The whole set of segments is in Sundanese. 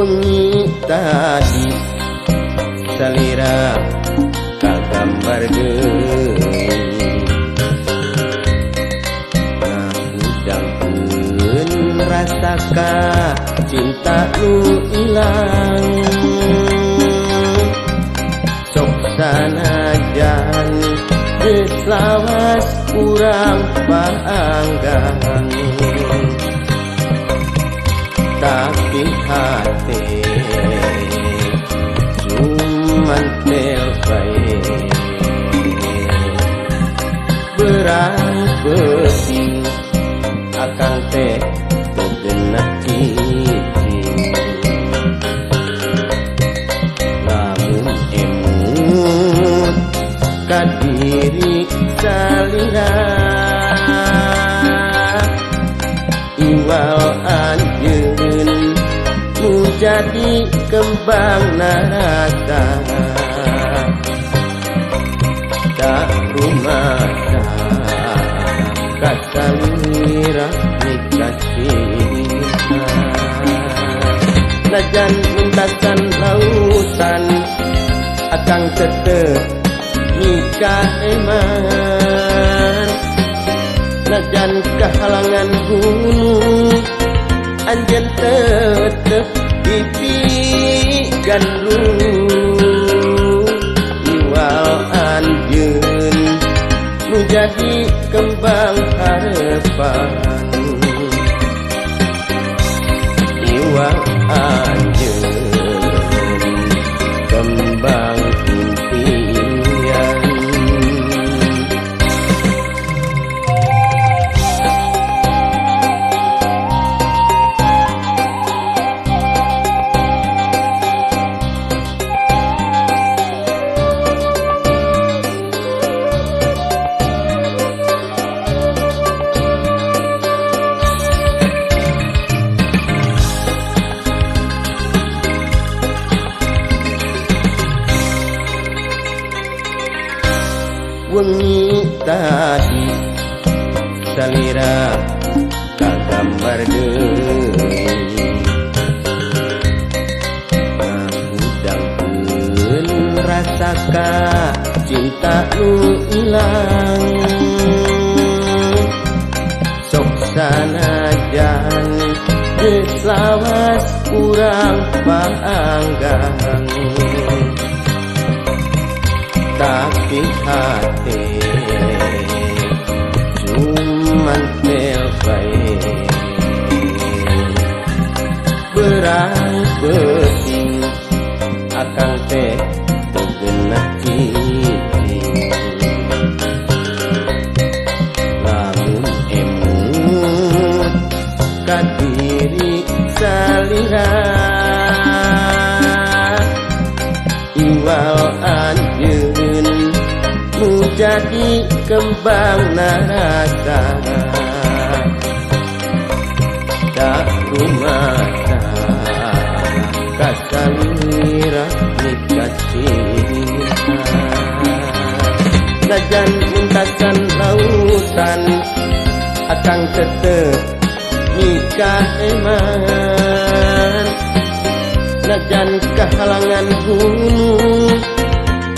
wengi tadi salira kagambar deui ngudangkeun rasaka cinta nu ilang sok sanajan geus lawas urang paanggang tapi hati cuman bae berang penting akang teh begenah cicing lamun emut ka diri salira iwal anjeun nu jadi kembang naraka tak rumasa kasalira nikasina najan muntasan lautan akang tetep nikah eman najan kehalangan gunung anjeun tetep pipi gandrung iwal anjeun nu jadi kembang harepan iwal anjeun kembang impian wengi tadi salira kagambar deui ngudangkeun rasaka cinta nu ilang sok sanajan geus lawas urang paanggang tapi hati cuman bae berang penting akang teh begenah cicing lamun emut ka diri salira iwal anjeun nu jadi kembang naraka tak rumasa kasalira nikasina najan muntasan lautan akang tetep nikah eman najan kehalangan gunung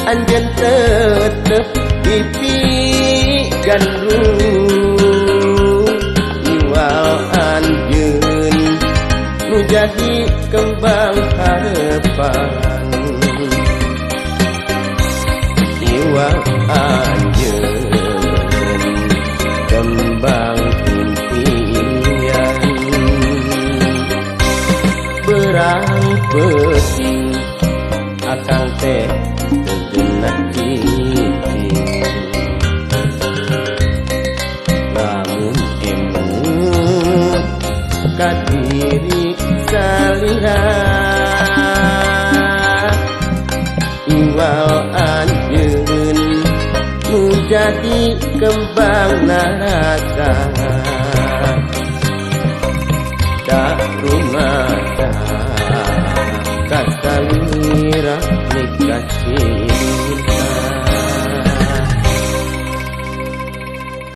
anjeun tetep pipi gandrung iwal anjeun nu jadi kembang harepan iwal anjeun kembang impian berang penting akang teh begenah cicing lamun emut ka diri salira iwal anjeun nu jadi kembang naraka tak rumasa kasalira nikasina